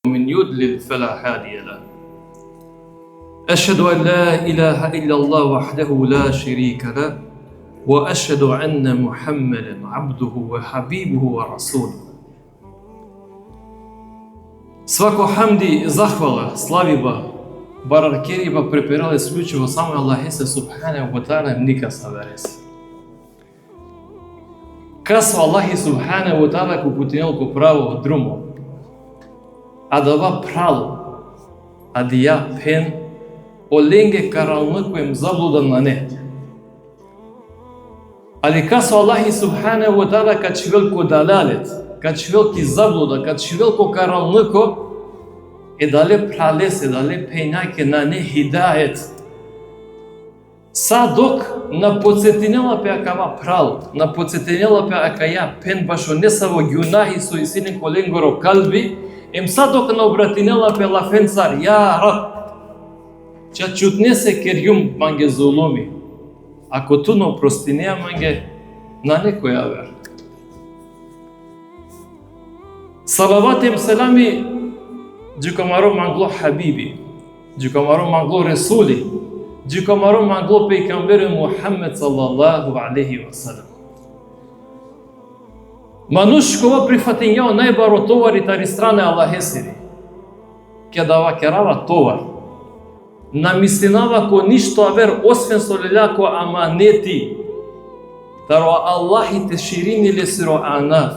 ومن يضلل فلا هادي له أشهد أن لا إله إلا الله وحده لا شريك له وأشهد أن محمدا عبده وحبيبه ورسوله. Свако хамди, захвала, славиба, бараркериба преперале склучиво само Аллахе се субханаху ва таала ника саверес. Касва Аллахи субханаху ва таала ко кутинелко право друмо. Адава прало, адија пен, оленге каралныко им заблудан на не. Али касва Аллахи субханаху ва таала качвелко далалет, качвелки заблуда, качвелко каралныко, дале пралесе, дале пејнаке на не хидает. Садок на подсетинела пе акава прал, на подсетинела пе акаја пен башо не саво гюнахи со исинен коленгоро калби, садок на обратинела пе лафенцар, ја раб, ча чутне се керјум манге зулуми, ако ту но простинеа манге на некоја вер. Салават селами джукамаро мангло хабиби, джукамаро мангло ресули, джукамаро мангло пейгамбери Мухаммед саллаллаху алейхи ва салам. Мануш кога прифатинјао најбаро товари тари стране Аллахе сири, ке дава керава товар, намислинава ко ништо авер освен со леляко аманети, таро Аллахи те шириниле сиро анаф,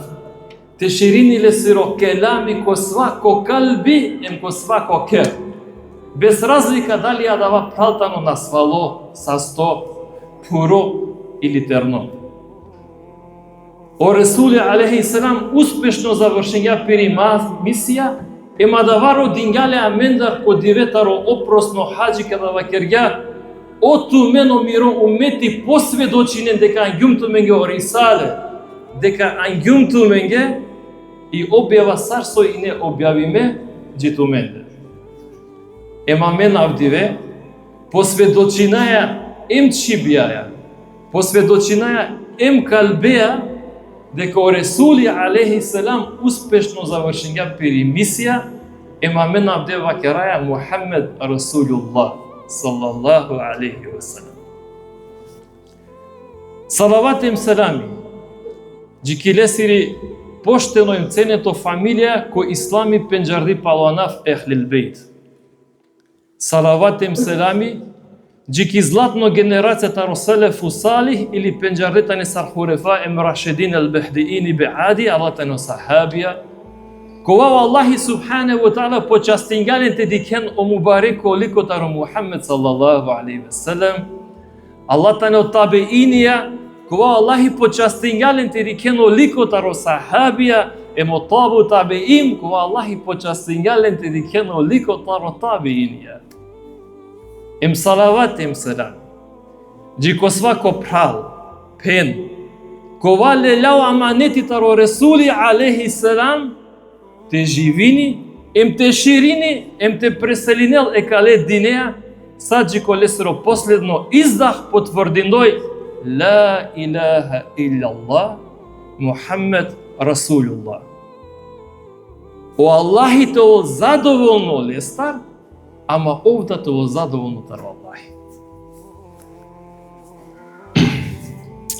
те шириниле сиро келами ко свако калби ко свако кер. Без разлика дали ја дава пралтано на свало, састо, пуро или терно. О Ресули алейхи селам успешно завршења пери мисија, даваро дингале амендар ко диветаро опросно хаджи кадава кергја, оту мено миро умети посведочинен дека ангјумту менге орисале, дека ангјумту менге и објава сарсо и не објавиме джиту менде. Мен авдиве, посведочинаја чибијаја, посведочинаја калбеја, дека о Ресули алейхи селам успешно завршења пери мисија, мен авде вакераја Мухаммед Расулуллах саллаллаху алейхи ва салам. Салават селами, джикилесири поштено ценето фамилија ко ислами пенџарди палуанав ехлил бейт. Салават селами, джики златно генерацијата Роселефу Салих или пенџардета не Сархурефа Рашидин Бехдиини Беади, алата не сахабија, кога Аллахи субханаху ва таала почастингаленте дикен о мубареко ликотаро Мухаммед саллаллаху алейхи ва салам, алата не табеинија, кога Аллахи почастингаленте дикен о ликотаро сахабија, табу табеин, кога Аллахи почастингаленте дикен о ликотаро табеинија. Салават селам, джико свако прал, пен, кога леляо аманетитаро Ресули алейхи селам, те живини, те ширини, те преселинел екале динеа, сад джико лесеро последно издах потврдиној ла илаха илlallah Мухаммед Расулуллах. О Аллахи тоа задоволно лестар, ама овда тоа задоволно таро Аллахи.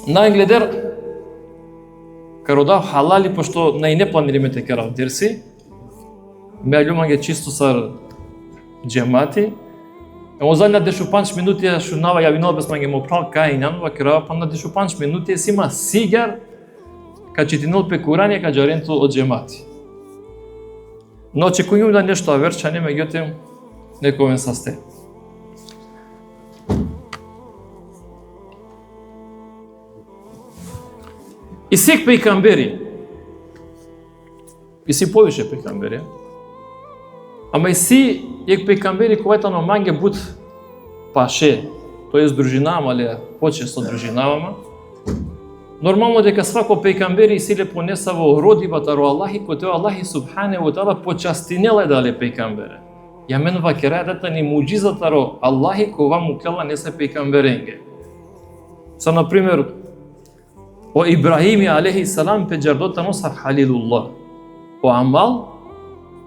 Најгледер, кародав халали, пошто нај не планириме те керав дерси, меѓумање чисто сар джемати, озадна дешу 5 минути шунава јавинал без мање му прал кајнан, вакера па на дешу 5 минути сима сигар, ка читинал пе Курање, ка джаренто од джемати. Но очекувам да нешто аверчане, меѓутоа нековен састе. И сек пејкамбери, и си повише пејкамбери, ама и си јек пејкамбери којатано манге буд паше, тој дружинавама ли почесто дружинавама, нормално дека свако пејкамбери и силе понесаво родивата ро Аллахи, кој тоа Аллахи субханаху ва таала почастинела дале пејкамбере. Ја мен вакерадата ни муџизата ро Аллахи кога му клела не се пејкамберенге. Са, например, o İbrahim aleyhisselam pe cerdota nosar halilullah. O amal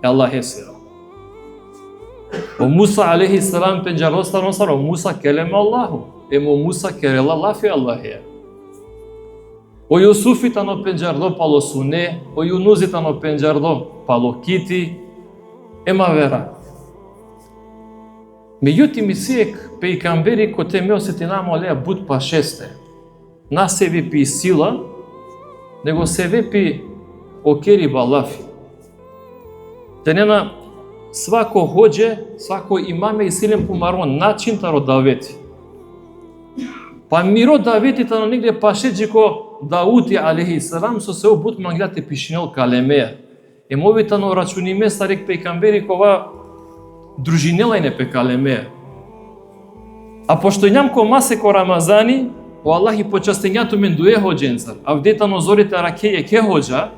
Allah esira. O Musa aleyhi salam penjarlo staron Musa keleme Allahu. Emo Musa kerela lafi Allah'ya. O Yusufi tano penjarlo palo sune, o Yunusi tano penjarlo palo kiti, ema vera. Međutim, isijek pejkamberi ko temeo se ti namo alea bud pa šeste. Na se vepi sila, nego se vepi okeri balafi. Tenena svako hođe, svako imame i silem pumaron način taro daveти. Pa miro daвети тано негде пашеджи ко Даути алейхи салам со се обут мангате пишинел калемея. Емови тано рачуниме старик пейкамбери кова дружинела и не пе калемея. А пошто ням ко масе ко Рамазани, о Аллахи почастењато мен дуе хоđенцар, а вдетано зорите ракеје ке хоđа,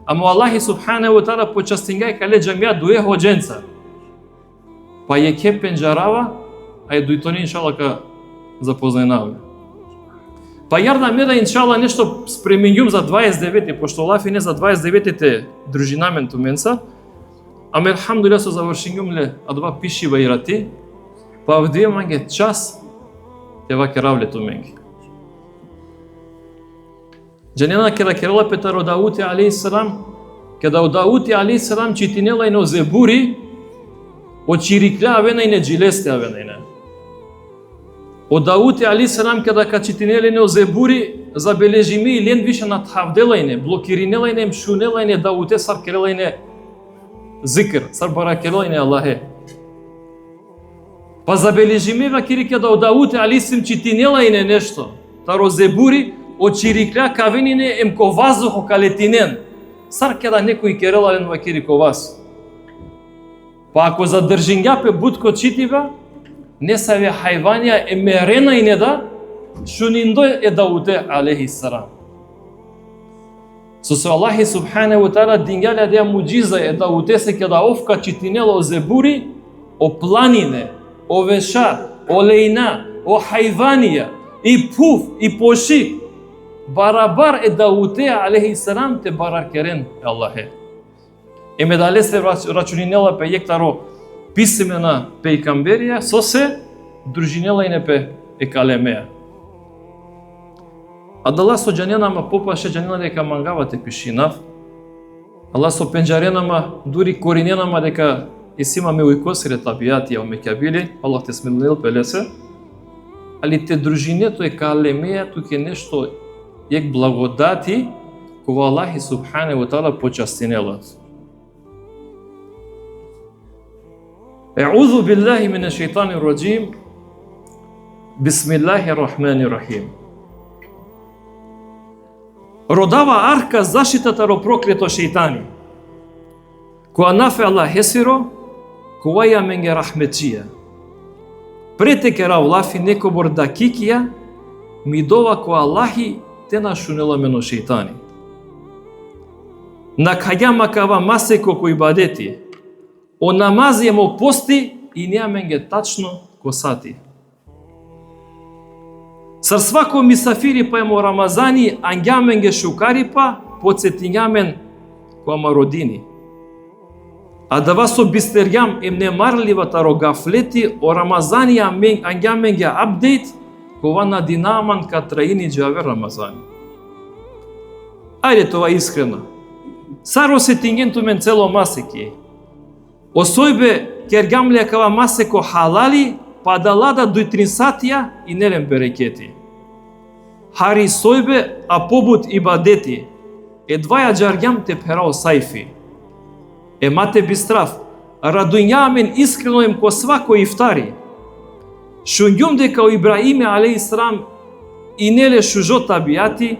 амо Аллахи субханаху таала почастењај кале џамија дуе хоđенцар. Па е ке пенџарава, а е дуитони иншалла ка запознајнаваме. Па јарда ме да иншалла нешто спремениум за 29-ти, пошто лафи не за 29-те дружинамен туменца, аме алхамдулилlah со завршињум ле адва пишива и рати, па вдие манге час тева керавле туменги. Джанена кера керала петаро Даути алейхи салам, кеда Даути алейхи салам читинела и но зебури, очирикля авена и не джилесте авена и не. O Даути алейхи салам када качитинеле не зебури забележиме и лен више надхавделајне, блокиринелајне, мшунелајне Дауте сар керелајне зикр, сар баракелајне Аллахе. Па забележиме вакири када Даути алейхи салам читинелајне нешто, таро зебури очирикля кавенине ем ко ваздухо калетинен, сар када некој керелајн вакири ко вас. Па ако задржињапе будко читива, не саве хајванија е мерена и не да, шуниндо е Дауте алейхи салам. Со Аллахи субханаху таала дингјале да муџиза е Дауте се када овка читинело зебури, о планине, о веша, о лејна, о хајванија, и пуф, и пошик, барабар е Дауте алейхи салам те баракерен Аллахе. Еме дале се рачунинела пе јектаро писмена пейкамберија со се дружинела и непе е калемеја. Адала со џаненама попаше џанена дека мангавате пишинав. Аллах со пенџаренама дури кориненама дека исимаме уикосире табијати ау мекабили, Аллах те смилнил пелесе. Али те дружинето е калемеја туке нешто ек благодати кога Аллахи субханаху таала почастинелат. أعوذ بالله من الشيطان الرجيم بسم الله الرحمن الرحيم. Родава арка заштитата ро проклето шејтани. Која нафе Аллах хесиро, која ја менге рахметчија. Претеке равлафи неко борда кикија, ми дова која Аллахи те нашунела мено шејтани. На каѓама кава масеко кој бадети, о намази емо пости и неаменге тачно косати. Сар свако мисафири па емо Рамазани ангјаменге шукари па подсетињамен коама родини. А да вас обистерјам ем немарливата рогафлети о Рамазани ангјаменге апдейт кова на динаман катраини џаве Рамазани. Ајде това искрено. Саро сетињенту мен цело масеки. Осојбе кергамле кава масеко халали, па да лада дујтрин сатија и нелем берекети. Хари сојбе, а побут ибадети, едваја џаргјам те перао сајфи. Емате бистрав, радуњамен искрено им ко свако ифтари. Шуњум дека о Ибраиме алейхи салам и неле шужо табијати,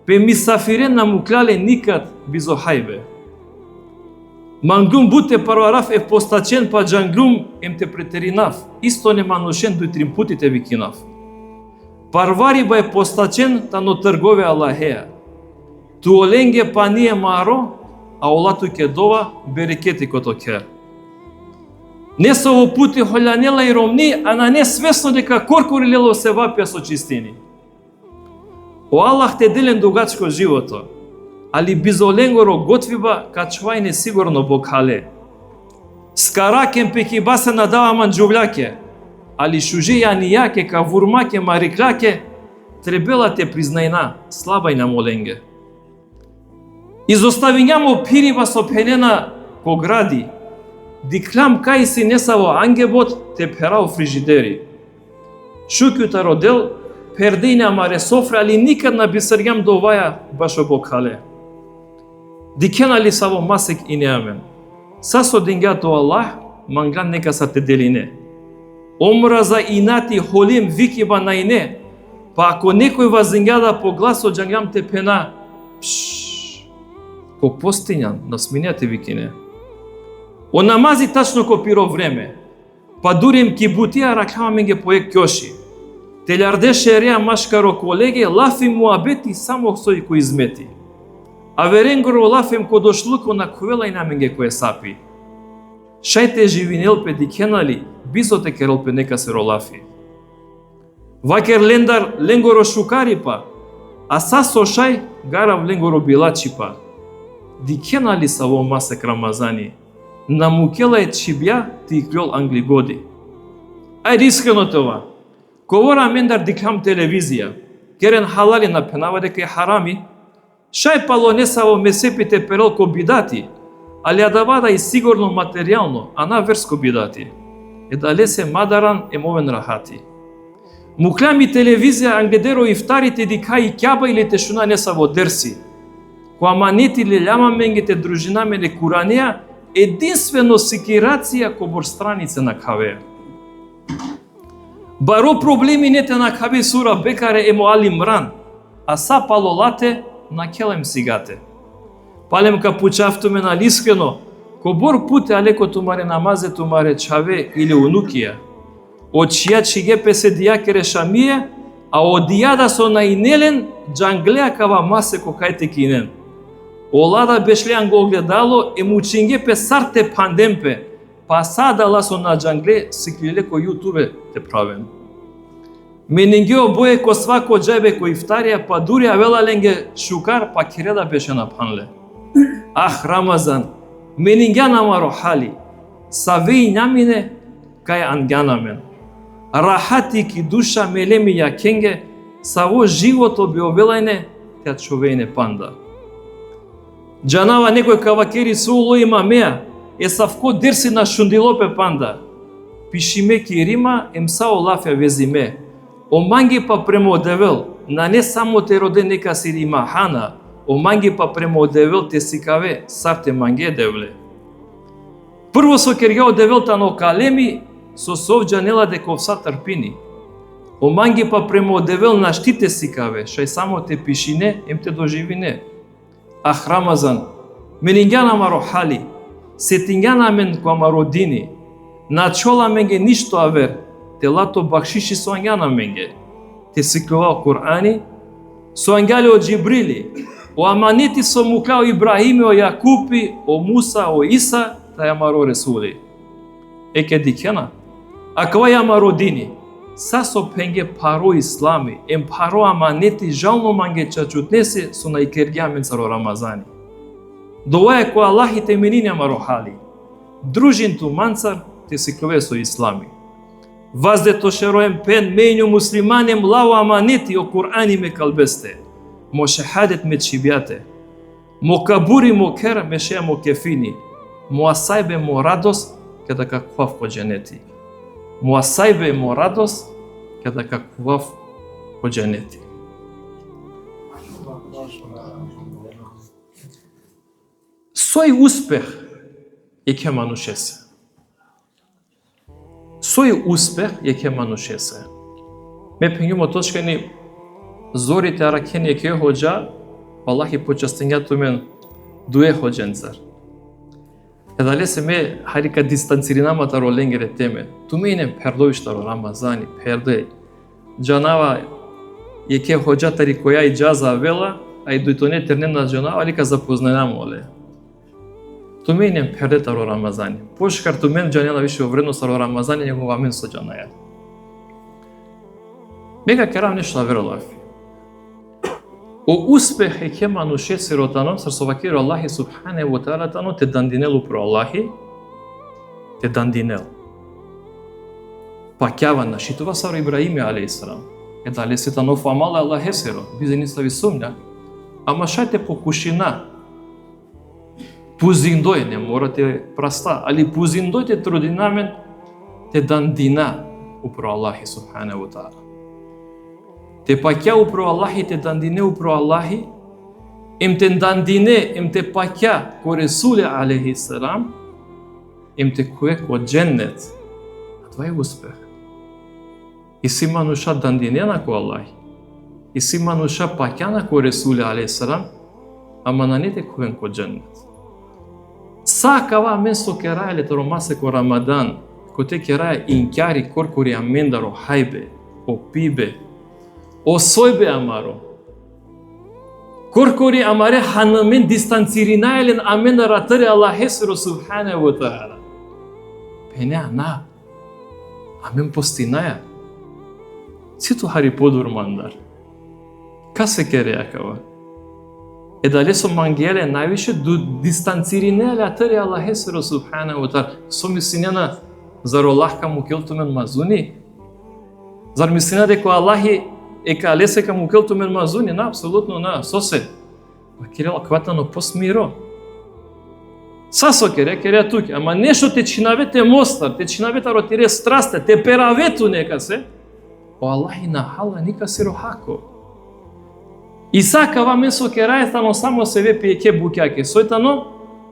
пе мисафирен на муклале никад бизо хајбе. Мангум буте парвараф е постачен па джанглум ем те претеринав, исто не манушен дујтрин пути те викинав. Парвари ба е постачен тано тргове Аллахеја. Ту оленге па ние маро, а олату ке дова берекети кото кер. Не со ово пути холјанела и ромни, а на не свесно дека коркори лело се вапија со чистини. О Аллах те делен дугачко живото, али бизоленгоро готвиба качвајне сигурно бокале. Скаракен пеки басе надава манджувляке, али шуже јанияке ка вурмаке марикляке, требела те признајна, слаба и намоленге. Изоставињамо пирива со пенена по гради, диклам кај си несаво ангебот те перао фрижидери. Шукјута родел, пердејна маре софре, али никад на бисергам доваја башо бокале. Дикена ли саво масек и неамен. Сасо дингато Аллах, манган нека са те делине. Омраза инати холим викиба најне, па ако некој вазингада по гласо джангам те пена, ко постињан, на сминјате викине. О намази тачно ко пиро време, па дурим ки бутија ракама ге поек кјоши. Телјарде шерија машкаро колеге, лафим муабети само сој кој измети. А веренгоро лафим ко дошлуко на ковела и наменге кој сапи. Шајте живинелпе дикенали, бизоте керелпе нека се ролафи. Вакер лендар ленгоро шукарипа, а сасо шај гарав ленгоро билачипа. Дикенали са во масек Рамазани, на мукела е чибја ти крил англигоди. Ајде искрено това. Ковора мендар диклам телевизија, керен халали напенава дека е харами, шај пало не са во месепите перелко бидати, али адавада и сигурно материјално, а на верско бидати. Е да лесе мадаран емовен рахати. Муклями телевизија англедеро ифтарите дика и кјаба или тешуна не са во дерси. Која манети ли љама менгите дружина мене Куранија, единствено секирација кобор странице на кавеја. Баро проблеми нете на каве сура бекаре емо алимран, а са палолате на келем сигате. Палем ка пучавтуме на лискено, кобор путе алеко тумаре намазе тумаре чаве или унукија. Од чија чигепе се дијакере шамие, а од дијада со наинелен джанглеа кава масе ко кајте кинен. Олада бешлеан го огледало е мучингепе сарте пандемпе, па садала со на джангле сиклиле ко јутубе те правен. Менинге обое ко свако джебе ко ифтарија, па дури авела ленге шукар, па киреда беше на панле. Ах, Рамазан, менинге намаро хали, савеи намине кај ангјанамен. Рахати ки душа мелеми јакенге, саво живото би овелајне, тя човејне панда. Джанава некој кавакери суло има меа, е савко дерси на шундилопе панда. Пишиме ки рима емсао лафја везиме. Оманги па премо девел, на не само те роде нека си рима хана, оманги па премо девел те сикаве, сарте манге девле. Прво со кергео девелта но калеми, со совџа нела деков са трпини. Оманги па премо девел на штите сикаве, шај само те пишине, ем те доживине. Ах, Рамазан, менинѓана маро хали, сетинѓана мен која маро дини, на чола менге ништо авер, те лато бахшиши со ангјана менге, те сиклува Курани, со ангјали од Джибрили, о аманети со муклао Ибрахими, о Јакупи, о Муса, о Иса, таја маро Ресули. Еке дикена, а каја маро дини, са со пенге паро ислами, ем паро аманети жално манге чачутнесе со најкергјамен царо Рамазани. Доваја која Аллах те менинја маро хали, дружин ту манцар те сиклове со ислами. Ваздето шероем пен мејнју муслиманем лао аманети о Курани ме калбесте, мо шехадет ме чибјате, мо кабури мо кер ме шеја мо кефини, мо асајбе мо радост када каквав ко дженети. Мо асајбе мо радост када каквав ко дженети. Сој успех е ке манушесе. Сој успех е ке манушесе. Ме пењумо точкани зорите аракени е ке ходжа, Аллах и почастењато мен дуе ходженцар. Едале се ме харика дистанциринамата роленгере теме. Тумейне пердовиштаро Рамазани, перде. Джанава е ке ходжатари која и джаза вела, а и дојтоне тернена джанава, лика запознајамо оле. Тумейне пердетаро Рамазани. Пошкар тумен джанела више вредностаро Рамазани, него амен со джанаја. Мега керам нешто веролафи. О успех е ке манушеси ротаном, срсовакиро Аллахи субхане во таala тано те дандинелу про Аллахи, те дандинел. Пакјава нашитува саро Ибраиме алейхиссалам. Дали сета нов амал Аллах есеро, бизе не стави сумња. Ама шајте по кушина. Пузиндој, не морате праста, али пузиндојте трудинамен те дандина упро Аллахи субханаху ва таала. Те пакја упро Аллахи, те дандине упро Аллахи, им те дандине, им те пакја ко Ресуле алейхиссалам, им те кое ко дженнет. А това е успех. И си мануша дандинена ко Аллахи. И си мануша пакјана ко Ресуле алейхиссалам, ама на не те коен ко дженнет. Сакава мен со керајле таромасе ко Рамадан, ко те кераја инкјари коркори амендаро хајбе, о пибе, о сојбе амаро. Коркори амаре ханамен дистанциринајлен амендар атаре Аллах есеро субханаху ва таала. Пене ана, амен постинаја. Сито хари подурмандар. Ка се кереја кава? Дали со мангеле највише дистанциринеле атаре Аллах есеро субханаху ва таала. Со мислинена зар Аллах каму келтумен мазуни? Зар мислина дека Аллахи ека лесе каму келтумен мазуни? На, апсолутно на, сосе. Ма керела кватано посмиро. Сасо кере туке, ама нешто те чинаве те мостар, те чинаве таро тире страсте, те перавету нека се. О Аллахи на хала ника сиро хако. И сакава мен со керајтано само себе пиеке букјаке сојтано,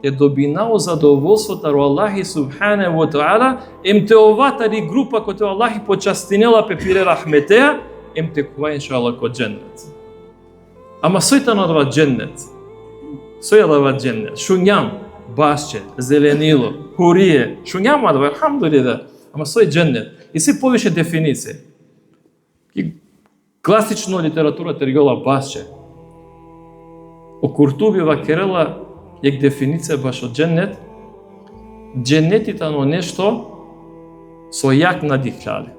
те добинао задоволството ро Аллахи субханаху ва таала, им те оватари група кој те Аллахи почастинела пепире рахметеа, им те кува иншалла ко дженнет. Ама сојтано дава дженнет. Соја дава дженнет. Шуњам, башче, зеленило, хурие, шуњам дава, алхамдулилlah. Ама сој дженнет. И се повише дефиниции. И класично литература тергола башче. О Куртуби ва керела ек дефиниција баш од дженнет. Дженнетите но нешто со јак надихлале.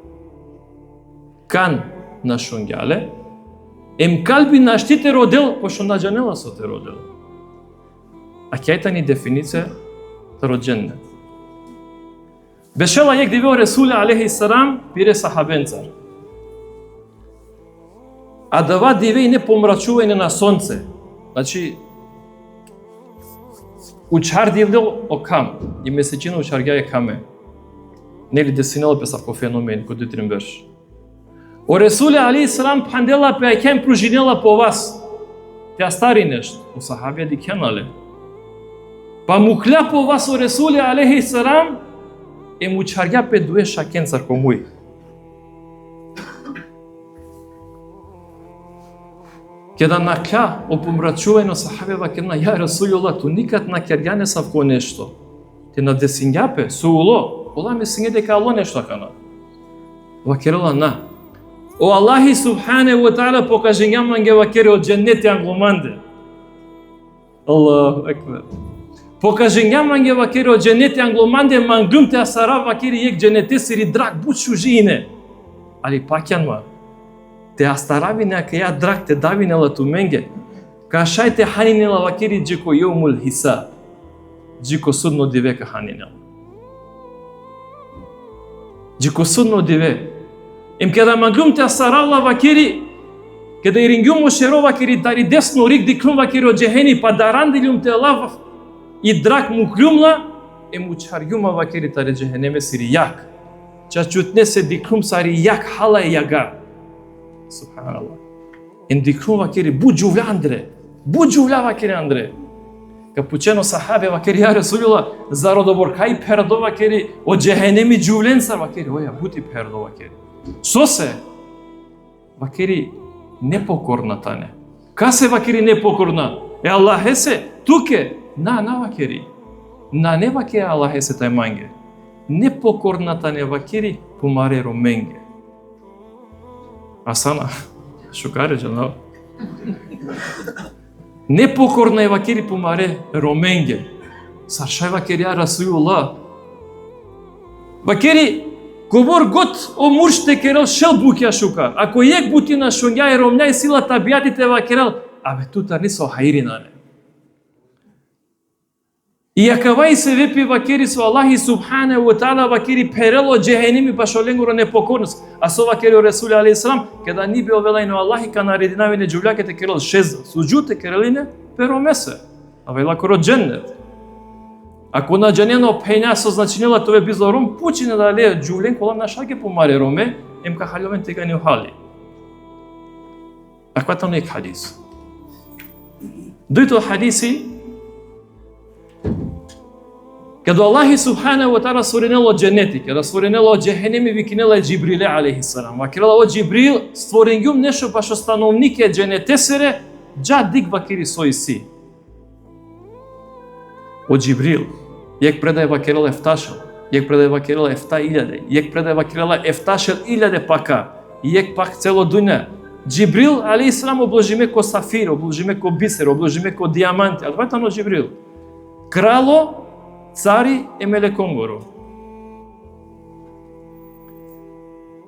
Кан на шуњале, ем калби на штите родел, пошто на джанела со те родел. А кјајта ни дефиниција таро дженнет. Бешела јек дивео Ресуле алейхиссалам пире сахабенцар. А дава диве и не помрачување на сонце. Значи, учар дивлел о кам, и месечина учаргја е каме. Нели десинела песав ко феномен, ко дутрин берш. О Ресуле алейхиссалам пандела пе ајкен пружинела по вас. Те стари нешто, о сахабија ди кенале. Па му кля по вас о Ресуле алейхиссалам, е му учаргја пе дуе шакенцар ко муј. Кеда накля о помрачување сахабева кена ја Расулуллах, ту никад на керѓа не сав ко нешто. Те на десињапе, сууло, ола ми сиње дека ало нешто кана. Ва керела на. О Аллахи субханаху ва таала покаже њаманге ва кере од дженнети англоманде. Аллаху екбер. Покаже њаманге ва кере од дженнети англоманде мангум те асара ва кере јек дженнете сири драк бучу жине. Али пакјанма. Те астарави нека ја драк те давинела туменге. Кашајте ханинела ва кере джеко јомул хиса. Джеко судно дивека ханинела. Джеко судно диве. Им кеда мангум те асаравла ва кере, кеда ирингјум шеро ва кере дари десно рик диклум ва кере од джехени па дарандилјум те лав и драк му клюмла, му чарјума ва кере таре джехенеме сири јак. Чачутне се диклум сари јак хала и јага. Субханаллах. Ем диклум ва кере буџувля Андре. Буџувля ва кере Андре. Капучено сахабе ва кере ја Расулуллах, зародобор кај пердо ва кере од джехенеми џувленцар ва кере оја бути пердо ва кере. Со се ва кере непокорната не. Ка се ва кере непокорна? Е Аллах есе туке. На ва кере. На не ва кере Аллах есе тај манге. Непокорната не ва кере помаре роменге. Асана, шукаре джанал. Непокорна е ва кере помаре роменге. Саршај ва кере ја Расулуллах. Ва кере говор гот о мурште керел шел букја шука. Ако јек бутина шунја и ромња и сила табијатите ва керел, абе тута не со хајрина не. И јакавај се вепи вакери со Аллахи субханаху ва таала вакери перело джехенеми башоленгоро непокорност. А со вакери Ресул алейхи салам када ни бе овелајно Аллахи ка нарединавене джувлјакете керел 6 суџуте керелине перо месе. А вела коро дженнет. Ако на дженено пења со значинела тоа бизорум пучине да ле джувлен колам на шаге помаре роме ем ка халовен тега не хали. Аквата не хадис. Дуито хадиси каду Аллахи субханаху ва таала створенело дженети, када створенело джехенеми викинела Джибриле алейхи салам. Вакирала о Джибрил створенгјум нешто баш становнике дженетесере џа дик вакири сој си. О Джибрил, јек предај вакирала ефташел, јек предај вакирала ефта илјаде, јек предај вакирала ефташел илјаде пака, јек пак цело дуња. Джибрил алейхи салам обложиме ко сафир, обложиме ко бисер, обложиме ко диаманти. А двајта но Джибрил. Крало, цари е мелеконгоро.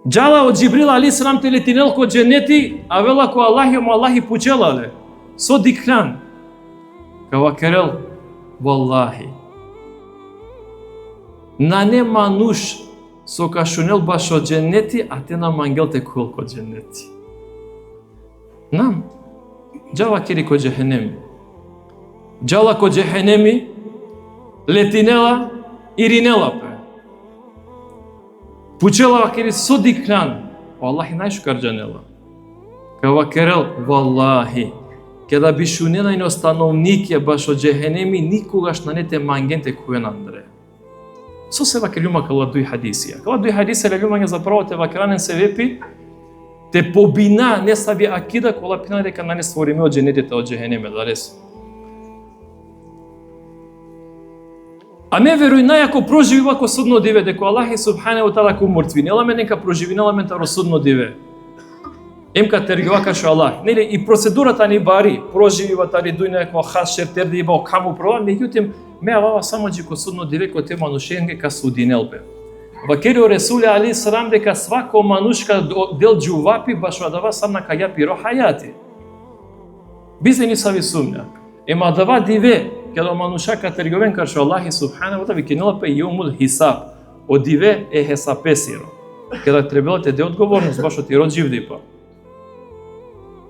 Джала од Джибрил алейхи салам те летинел ко дженети, а вела ко Аллахи му Аллахи пучелале. Со дикхан. Кава керел, валлахи. На не мануш со кашунел баш од дженети, а те на мангел те колко дженети. Нам. Джала кери ко джехенеми. Джала ко джехенеми, летинела и ринела пе. Пучела вакери со дикхан. Валлахи најшукар джанела. Кава керел, валлахи. Када бишунена и становнике баш од джехенеми, никогаш на нете мангенте куен Андре. Со се вакелюма кала дуј хадисија. Кала дуј хадисија лелюмање заправо те вакранен се вепи, те побина не саби акида кола пина дека на не створиме од дженетите од джехенеме, далес. А ме веруј најако проживи вако судно диве, дека Аллахи субханаху ва таала ку мртвинела ме нека проживинела мен таро судно диве. Емка тергива кашо Аллах. Нели и процедурата ни бари, проживива тари дујна ко хас шертер да иба каму прова, меѓутоа ме авава само ко судно диве ко те манушенге ка судинел бе. Вакерио Ресуле алейхи салам дека свако манушка дел џувапи баш адава сам на каја пиро хајати. Бизе ни сави сумња. Ема дава диве каде мануша ка терговен кашо Аллахи субханаху ва таала викинела пе јомул хисаб. О диве е хесапесиро. Каде требало те де одговорност баш од ти род живдипа.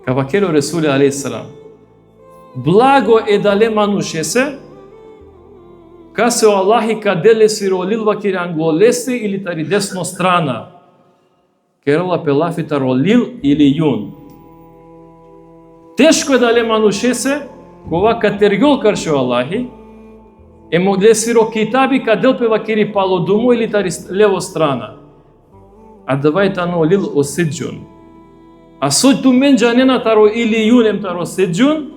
Ка вакерио Ресуле алейхи салам. Благо е дале манушесе касе о Аллахи каделе сиролил вакири англолесе или тари десно страна. Керела пелафита ролил или јун. Тешко е дале манушесе кога катергол каршо Аллахи е могле сиро китаби кадел пе вакири палодумо или тари лево страна. А давајта но лил осиджун. А сојту мен джанена таро или јунем таро седжун,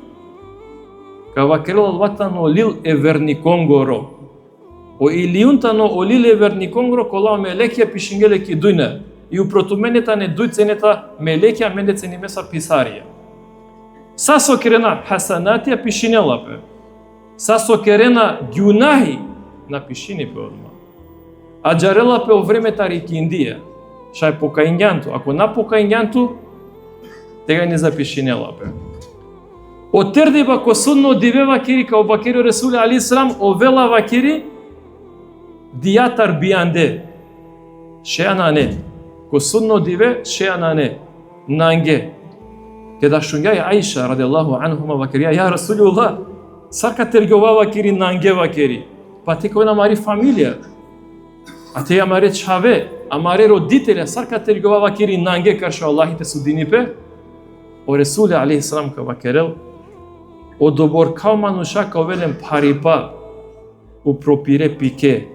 кава керел ватано лил е верниконгоро. О илиунтано о лил е верниконгоро кола мелекија пишингеле ки дујне. И упротуменета не дујценета мелекија мендеце ни меса писарија. Сасо керена хасанатија пишинела пе. Сасо керена ѓунахи на пишини пе одма. А джарела пе о време тари киндија. Шај покајњанту. Ако на покајњанту, тега не запишинела пе. Отердиба ко судно диве вакири као вакири Ресуле алейхи салам овела вакири дијатар бијанде. Шејана не. Ко судно диве шејана не. Нанге. Кеда шунгај Аиша радијаллаху анхума вакирија ја Расулуллах сака тергова вакири нанге вакири. Па те кој намари фамилија. А те ја маре чаве, а маре родителя сака тергова вакири нанге каршо Аллахите судинипе. О Ресуле алейхи салам ка вакерел о добор као мануша као велен парипа у пропире пике.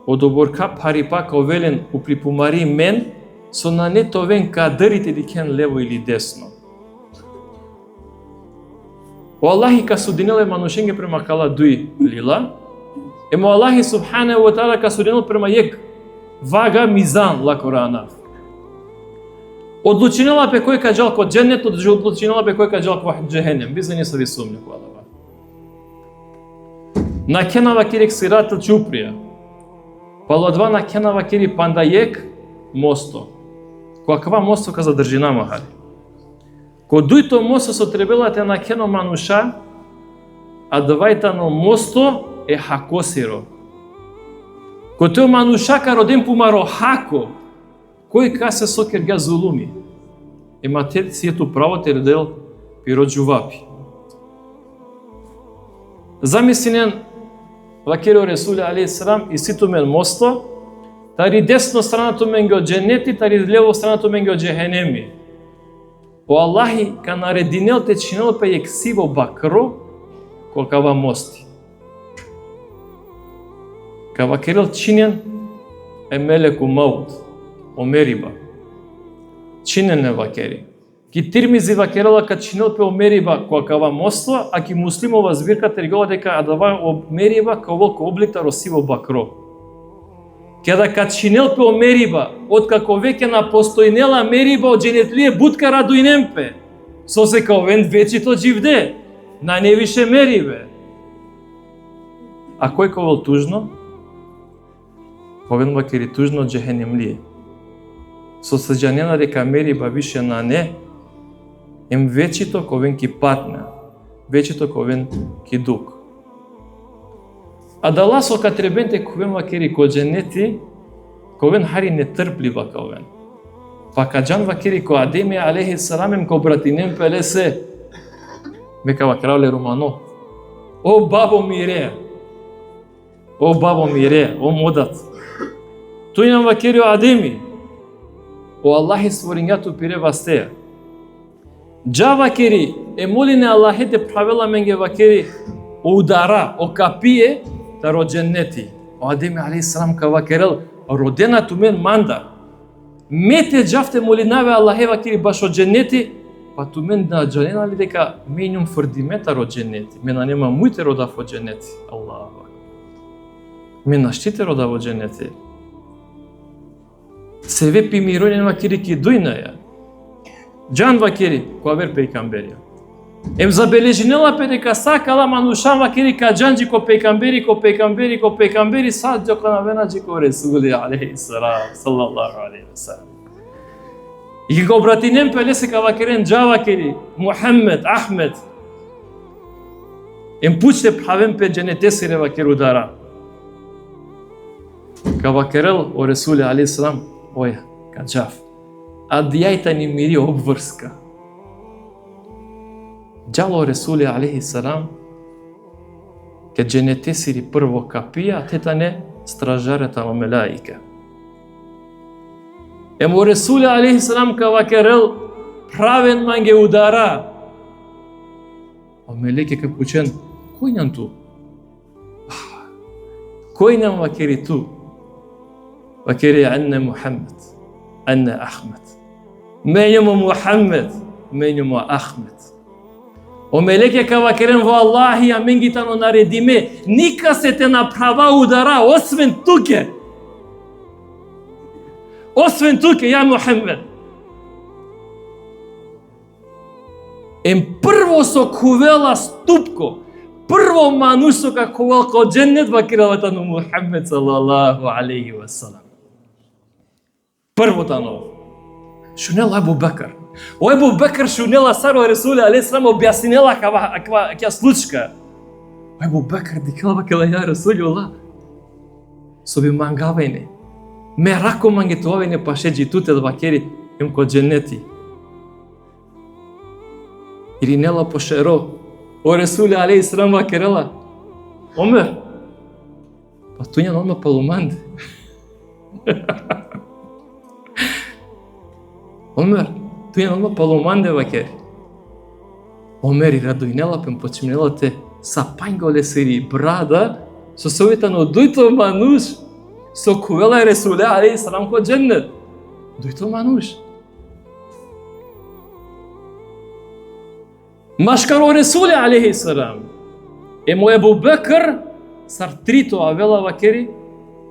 О добор ка парипа као велен у припумари мен со на нетовен кадърите дикен лево или десно. О Аллахи ка судинеле манушенге према кала дуи лила. Емо Аллахи субханаху ва таала ка судинел према јек вага мизан ла Корана. Одлучинела пе кој каѓал ко дженнет, одлучинела пе кој каѓал ко джехенем. Бизе не са ви сумња кладава. На кенава кирек сиратл чуприја. Палодва на кенава кири пандајек мосто. Која кава мосто ка задржина махали. Ко дујто мосто со требелате на кено мануша, а давајта но мосто e hakosiro. Ko teo manushaka rodem pumaro hako, кој касе со керга зулуми. Имате си ето право тердел пиро джувапи. Замислинен вакеро Ресуле алейхиссалам и сито мен мосто, тари десно страната мен го дженети, тари лево страната мен го джехенеми. По Аллахи ка нарединел те чинел пе ексиво бакро, колкава мости. Ка вакерил чинен е мелеку маут, омериба. Чинен е вакери. Ки тирмизи вакерала ка чинел пе омериба колкава мосто, а ки муслимова збирка тергова дека адава омериба ка волко обликта росиво бакро. Кеда ка чинел пе омериба, откако веќе на постојнела мериба од дженетлие будка радујнемпе, со се каовен вечито живде, на не више мерибе. А кој ковел тужно? Ковен вакери тужно джехенемлие. Со саѓанена дека мериба више на не, ем вечито ковен ки патна, вечито ковен ки дук. А дала со катребенте ковен вакери ко дженети, ковен хари нетрплива ковен. Па каджан вакери ко Адеми алейхиссалам ем ко братинем пелесе, мека вакерале романо. О бабо мире, о бабо мире, о модат. Тој нам вакери Адеми, о Аллахи створињето пире вастеја. Джа вакери, е молине Аллахете правила менге вакери о удара, о капие, та родженети. О Адеми алейхиссалам ка вакерел, родена ту мен манда. Мете джафте молинаве Аллахе вакери баш од дженети, па ту мен на джанена ли дека менјум фрдимета род дженети. Мена нема мујте родав од дженети. Аллаху. Мена штите родав од дженети. Севе пимиронен вакери ки дујнаја. Джан вакери, која вер пейкамберија. Ем забележинела пе дека сакала манушан вакери ка джанджи ко пейкамбери, сад джока на венаджи ко Ресули алейхиссалам, саллаллаху алейхи ва салам. И ко братинем пе лесе ка вакерен джа вакери, Мухаммед, Ахмед. Ем пучте правен пе дженетесире вакер удара. Ка вакерел о Ресули алейхиссалам, оја, ка джав. Адјајта ни мири обврска. Джало Ресули алейхиссалам ке дженетесири прво капија, тета не стражарета о мелаика. Емо Ресули алейхиссалам ка вакерел правен манге удара. О мелеке ка пучен, кој ням ту? Кој ням вакери ту? Вакери анне Мухаммед, анне Ахмед. Менјамо Мухаммед, менјамо Ахмед. O meleke ka vакерен во Аллахи ја менгитано наредиме, ника се те направа удара, освен туке. Освен туке, ја Мухаммед. Ем прво со кувела ступко, прво манусо ка кувел ко дженнет вакиралата на Мухаммед салаллаху алейхи ва салам. Прво тано. Шунел Абу Бакр. O Ebu Bekr šunela saro Resuli alejhiselam objaснила каква случка. O Ebu Bekr дикела вакела ја Расулуллах. Соби мангавајне. Мерако мангетовајне пашеджи туте да вакери им ко дженети. Иринела пошеро. O Resuli alejhiselam вакерела. Омер. Па туња норма палуманде. Омер. Тој е норма паломанде вакери. Омери радојнела пем почмнела те сапањголе сери брада со советано дујто мануш со кувела Ресуле алейхиссалам ко дженнет. Дујто мануш. Машкаро Ресуле алейхиссалам. Емо Ебу Бекр сар трито авела вакери,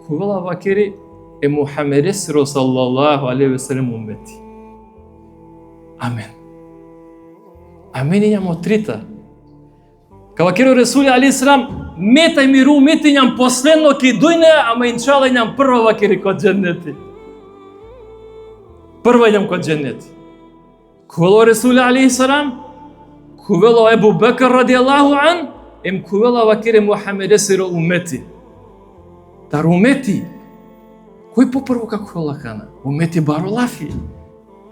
кувела вакери е Мухаммед саллаллаху алейхи ва салем уммети. Амен. Амен и ням трита. Кава керо Ресули алейхиссалам, метај миру, метај ням последно ки дујне, ама иншала ням прва вакери ко дженнети. Прва ням ко дженнети. Кувело Ресули алейхиссалам, кувело Ебу Бекр радијаллаху ан, ем кувела вакере Мухамеде сиро умети. Тар умети. Кој попрво како кувела хана? Умети баролафи.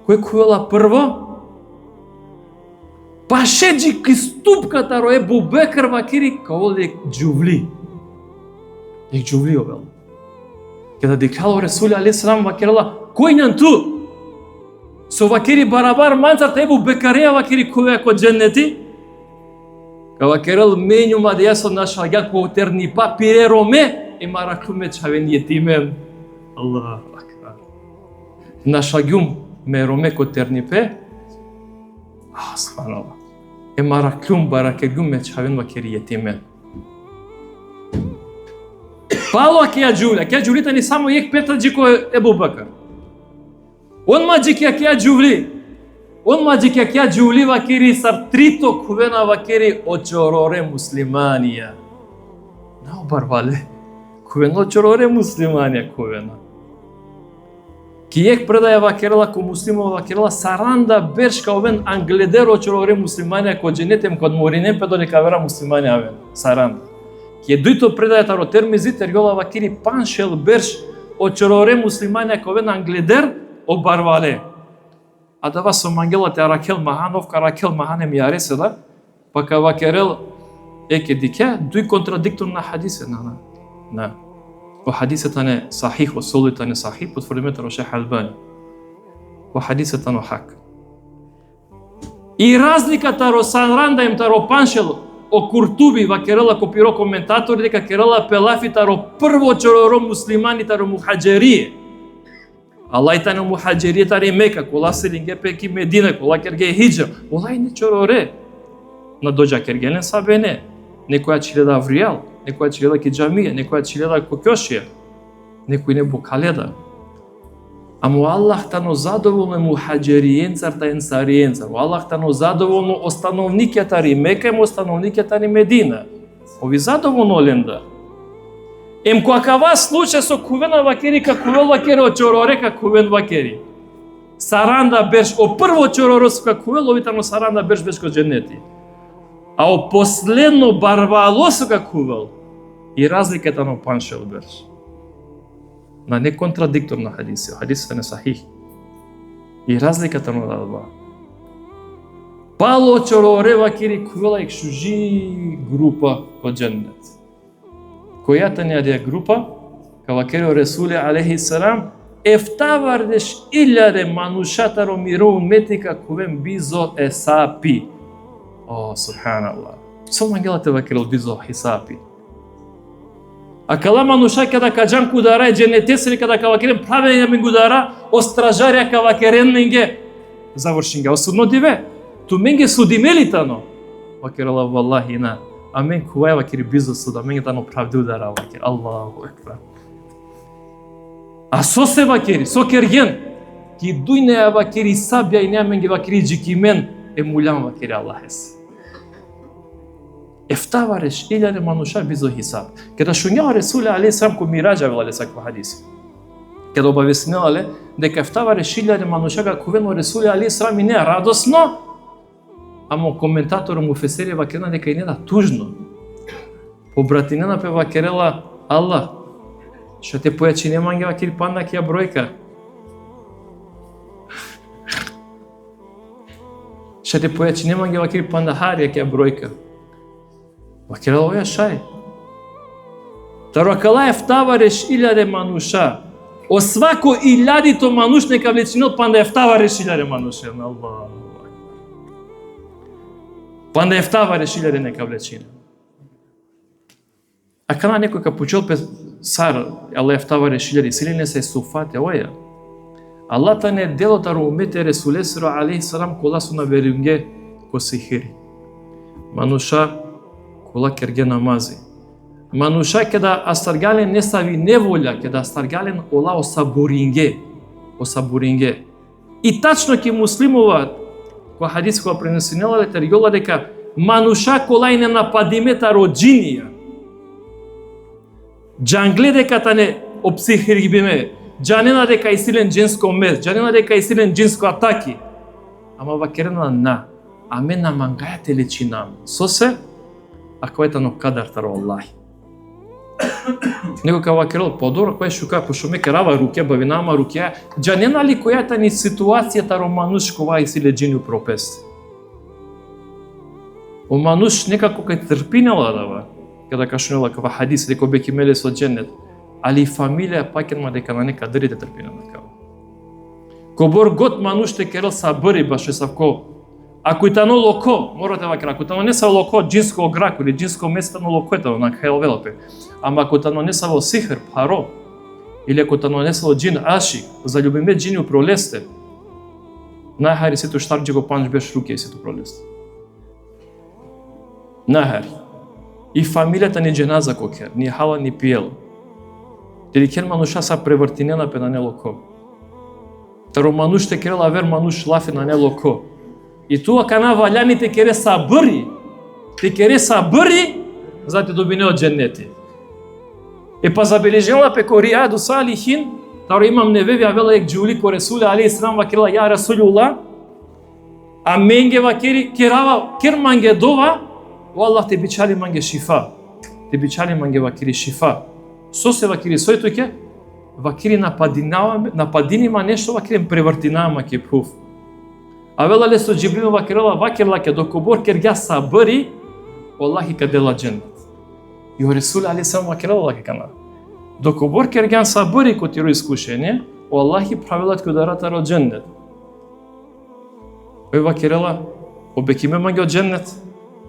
Кој кувела прво? Пашеджи ки ступката ро Ебу Бекр вакири као лек джувли. Лек джувли обел. Када дикало Ресули алейхиссалам вакирала кој нан ту? Со вакири барабар манцарта Ебу Бекарија вакири кувеа ко дженнети. Ка вакирал меню мадијасо наша гак по терни папире роме и мараклуме чавен јетимен. Аллах акбар. Наша гюм ме роме ко терни пе. Субханаллах. Емараклум баракегум ме чавен вакири јетимен. Пало акија џувлита ни само јек петра джико Ебу Бекр. Он маджик акија џувли. Он маджик акија џувли вакири сар трито кувена вакири очороре муслиманија. На обарвале. Кувено очороре муслиманија кувена. Кијек предаја вакерала ко муслимова вакерала саранда бершка овен англедер очороре муслиманија ко дженетем код моринем пе доли кавера муслиманија авен саранда. Ке дуито предаја таро термизи терјола вакири паншел берш очороре муслиманија ко овен англедер обарвале. А да вас омангела те Ракел Маханов, Ракел Маханем јаре седа, пака вакерел еке дике дуј контрадиктор на хадисе на. Во хадисата не сахих, во солујата не сахих, потврдимето ро Шех Албани. Во хадисата но хак. И разликата ро саранда им таро паншел о Куртуби вакерела копиро коментатори дека керела пелафита ро прво чороро муслиманите ро мухаџерие. Алајта на мухаџерие тари Мека, кола селинге пеки Медина, кола керге хиџа. Олај не чороре. На доџа кергелен сабене. Некоја чиледа авријал, некоја чиледа ки џамија, некоја чиледа кокјошија, некој не букаледа. Амо Аллах тано задоволно мухаџериенцарта енсариенцар, Аллах тано задоволно остановникјата ри Мека, остановникјата ри Медина. Ови задоволно ленда. Ем коакава случај со кувена вакери, ка кувел вакери о чороре, ка кувен вакери. Саранда берш, о прво чороро ка кувел, ови тано саранда берш ко дженети. А о последно барвало ка кувел, и разликата на паншел берш. На не контрадиктор на хадиси, хадисите не сахих. И разликата на дадба. Пало чороре вакери кувела и кшужи група ко дженнет. Којата не е група, ка вакери Ресули алейхиссалам, ефтавардеш илјаде манушатаро мирон метика кувен бизо есапи. О, субханаллах. Сол мангелате вакерил бизо хисапи. А кала мануша када каджан кудара дженетесри када кавакерен правење ми гудара остражарја кавакерен ненге завршинга осудно диве. Ту менге судимелитано. Вакерала валлахи на. А мен кувај вакери бизо суда менге тано правди удара вакер. Аллаху екбар. А со се вакери, со керген ки дујне вакери сабја и не менге вакери джикимен емулјан вакери Аллах ес. Ефтавареш илјаде мануша бизо хисаб. Када шуњава Ресули алейхиссалам ко мираџа велале саква хадиси. Када обавеснилале дека ефтавареш илјаде мануша ка кувено Ресули алейхиссалам и не радосно, амо коментатор му фесери вакерна дека и не да тужно. Побратинена пе вакерела Аллах, што те појачи не манге вакери панда кија бројка. Што те појачи не манге вакери панда харија кија бројка. Вакерела оја шај. Таракала ефтавареш илјаде мануша. О свако илјадито мануш нека влечинил панда ефтавареш илјаде мануша. Аллах. Панда ефтавареш илјаде нека влечинил. А кана некој ка почел пе сар, ала ефтавареш илјаде, сили не се суфате оја. Аллах та не делота румете Ресулесиро алейхиссалам кола су на верунге ко сихири. Мануша кола керге намази. Мануша кеда астаргален не сави неволја, кеда астаргален ола осабуринге. И тачно ке муслимова, која хадис која пренесенела летерјола дека мануша кола и не нападимета роджинија. Джангле дека та не обсихирибиме, джанена дека и силен джинско мез, джанена дека и силен джинско атаки. Ама вакерена на, а мен на мангајате лечинам. Со се, а кој тано кадар таро Аллахи. Него кава керел подора кој шука пошуме керава руке бавинама руке. Џане нали којата ни ситуацијата романуш кова и силе джини пропести. O мануш некако кај трпинела дава, када кашнела кава хадис дека беки меле со дженнет, али фамилија пакенма дека на нека дърите трпинела кава. Кобор год мануш те керел сабъри баше савко. Ако и тано локо, морате вакра, ако тано не са локо джинско ограко или джинско местано локото на хелвелпе, ама ако тано не са во сихр, паро, или ако тано не са джин аши, за љубиме джини пролесте, најхари сето штарджи го панч беш руке и сето пролесте. Најхари. И фамилијата ни дженаза кокер, ни хала ни пиел. Дели кен мануша са превртинена пе на не локо. Таро мануш те керела вер мануш лафе на не локо. И туа кана валяни те кере сабъри, за те добине од дженнети. И па забележела пе корија до салихин, таро имам невеви авела ек джули ко Ресуле алейхи селам вакела ја Расулулла, а менге вакери керава кер манге дова, о Аллах те бичали манге шифа. Те бичали манге вакери шифа. Со се вакери сојтоке, вакери нападинима нешто вакери превртинама ке пуф. Авела лесо Джибрил вакерела вакерла ке докобор кергја сабъри, Аллахи кадела дженнет. И о Ресуле алейхи селам вакерела лаке кана. Докобор кергјан сабъри ко тиро искушение, Аллахи правилат ке ударата ро дженнет. Ој вакерела, обекиме манге од дженнет,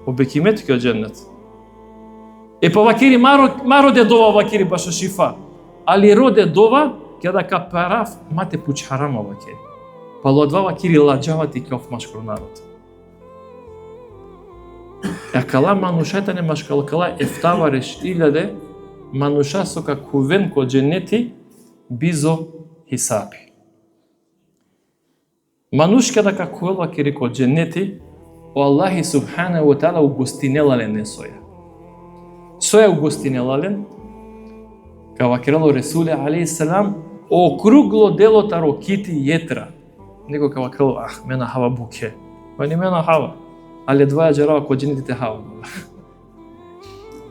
обекимет ке од дженнет. Е па вакери маро де дова вакери баша шифа, али роде дова ке да капараф мате пуч харама вакери. Па лодва вакери ладжават и кеоф машкро народ. Акала манушата не машкалкала ефтава рештиляде мануша сока кувен ко дженети бизо хисапи. Манушка да какуел вакери ко дженети, о Аллахи субхана ва таала угостинелален не соја. Соја угостинелален, ка вакерало Ресуле алейхи селам, округло дело таро кити јетра. Него ка вакерало, мена хава буке. Па не мена хава, але дваја джарава ко дженетите хава.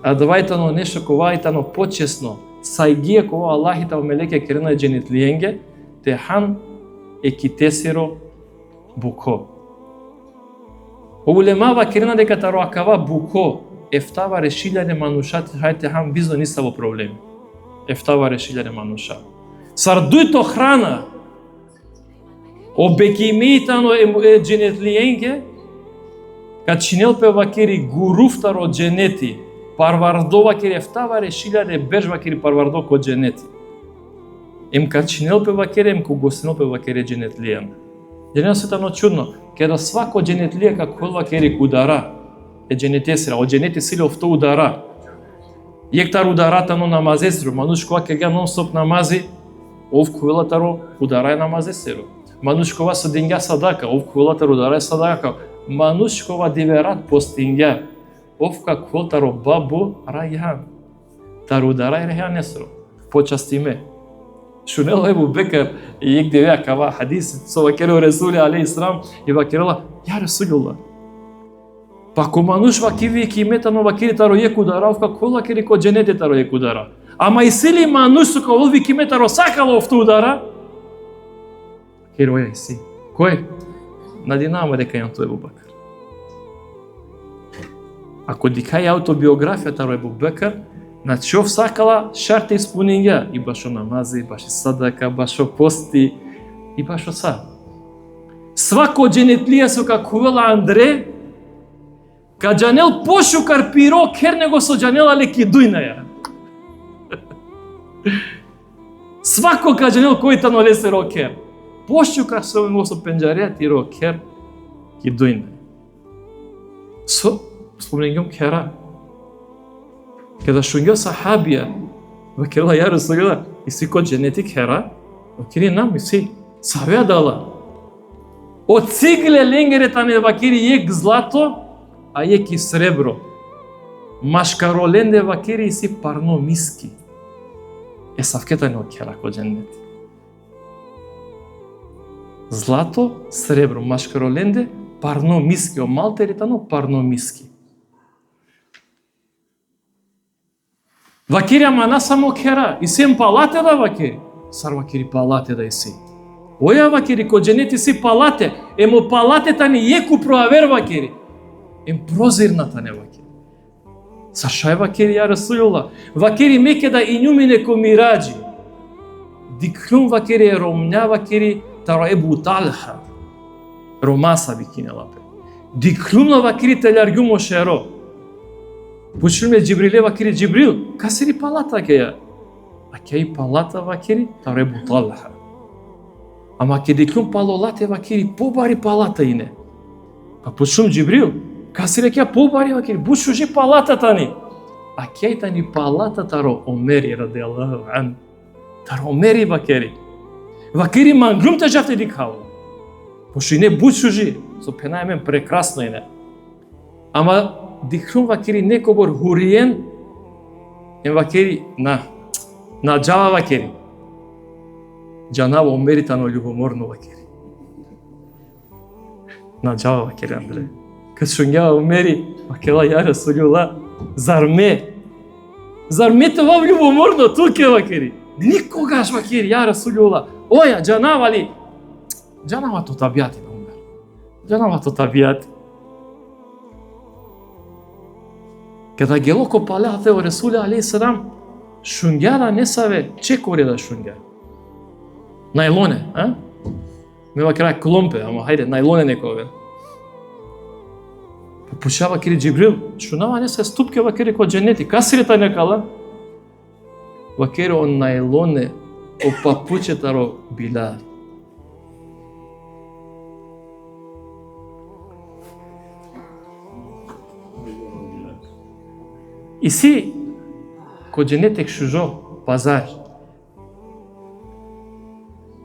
А двајтано нешто ковајтано почесно, сајгија кова Аллахи та мелеке керена дженетлиенге, те хан е китесиро буко. Улема вакерена дека таро акава буко, ефтава решилјане манушати, хајте хам бизо ниса во проблеми. Ефтава решилјане мануша. Сардујто храна, обекимитано е дженетлиенге, ка чинелпе вакери гуруфтаро дженети, парвардо вакери ефтава решилјане беж вакери парвардо ко дженети. Ем ка чинелпе вакери, ем ко гостинелпе вакери дженетлиен. Једно светано чудно, када свако дженетлија како вакери кудара, е дженетесира, од дженети сили овто удара. Јектар ударатано намазесру, мануш која кега нон-стоп намази, ов куелатаро ударај намазесру. Мануш кова со денѓа садака, ов куелатаро ударај садака. Мануш кова диверат постингја, ов ка куелатаро бабу рајхан. Таро ударај рајханесру. Почасти ме. Шунел Ебу Бекер и ек девеа кава хадис со вакеро Ресуле алейхи селам и вакерела ја Ресулулла. Па ко мануш вакиви ки метано вакери таро јек удара, овка кола кери ко дженете таро јек удара. Ама и сили мануш со ко олви ки метаро сакало овто удара. Кери оја и си. Кој? Надинама дека јан Ебу Бекер. Ако дикај автобиографија таро Ебу Бекер, значи ов сакала шарте испунинја, и башо намази, башо садака, башо пости, и башо са. Свако дженетлија со какувела Андре, ка джанел пошукар пиро, кер него со джанела леки дујнаја. Свако ка джанел кој тано лесе рокер, пошукар со него со пенџареја ти рокер ки дујнаја. Со спомнењом кера, када шунгјо сахабија, вакерла ја Расулулла, и си ко дженетик хера, вакери нам и си, савеа дала. Од цигле ленгере таме вакери јек злато, а јек и сребро. Машкароленде вакери и си парно миски. Е савкета не окера ко дженети. Злато, сребро, машкароленде, парно миски, о малтеритано парно миски. Вакери ама на само кера, и сем палате да вакери. Сар вакери палате да иси. Оја вакери ко дженети си палате, емо палатета ни јеку проавер вакери. Ем прозирната не вакери. Сар шај вакери ја Расулулла. Вакери меке да инјумине ко мираджи. Дикрум вакери ромња вакери таро Ебу Талха. Ромаса бикине лапе. Дикрум на вакери телјаргумо шеро. Почнеме Джибриле вакери Джибрил. Касери палата кеја. А кеј палата вакери таро Ебу Талха. Ама ке дикрум палолате вакери побари палата ине. Па почнем Джибрил. Касери кеја побари вакери. Бушужи палатата ни. А кеј та ни палата таро Омери ради Аллаху ан. Таро Омери вакери. Вакери мангрум те жавте дикало. Пошто и не бушужи. Со пенајмен прекрасно ине. Ама дикрум вакери некобор хуриен. Ем вакери на джава вакери. Джанава Омеритано љубоморно вакери. На джава вакери Андре. Кад шуњава Омери, вакела ја Расулулла, зар ме това љубоморно туке вакери. Никогаш вакери ја Расулулла. Оја джанава ли? Джанава то табијати на Омер. Джанава то табијати. Када гелоко палеате о Расуле алейхи салам, шуњада не саве чекоре да шуња. Најлоне, а? Мева крај кломпе, ама хајде, најлоне некове. Пушава кири Джибрил, шунава не се ступке вакери ко дженети, касирета некала. Вакери он најлоне, о папучетаро Билал. И си, ко дженетек шужо, пазар.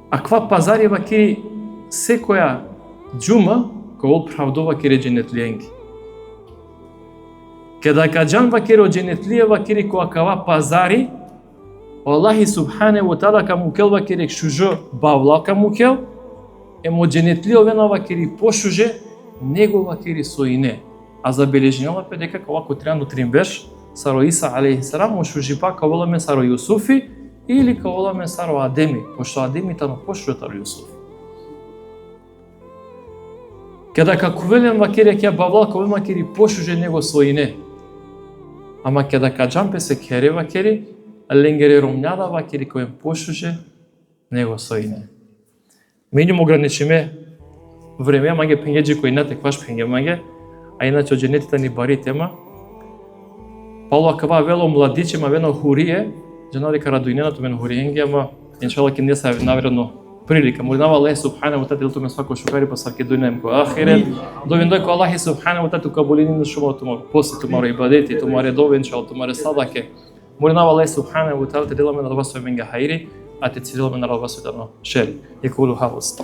Аква пазари вакери секоја џума кој оправдува кире дженетлиенги. Када каджан вакери о дженетлија вакери која кава пазари, Аллахи субхане ва таала камукел вакери шужо бавла камукел, емо дженетлија вена вакери пошуже, него вакери соине. А забележнела пе дека кога треба тримбеш, саро Иса алейхи салам, ошужи па каволаме саро Јусуфи, или каволаме саро Адеми, пошто Адеми тано пошуже таро Јусуф. Када какувелен вакери ќе бавла кавол вакери пошуже него соине. Ама када каджампе се кере вакери, ленгере ромњада вакери кој пошуже него соине. Миним ограничиме време, маге пенгеджи кој не текваш пенге маге, а иначе дженетите ни бари тема. Пало акава вело младиче ма вено хурие, джана дека радуиненато мен хуриенги, ама иншалла ке не се наверно прилика. Молинава Аллах субхана ва таала туме свако шукари па сарке дојнем ко ахирет. Довиндој ко Аллах субхана ва таала кабулини шума тума после тумаро ибадети, тумаре довен шал тумаре садаке. Молинава Аллах субхана ва таала деламе на вас менга хайри, а те цириламе на вас да шери. Јекулу хавас.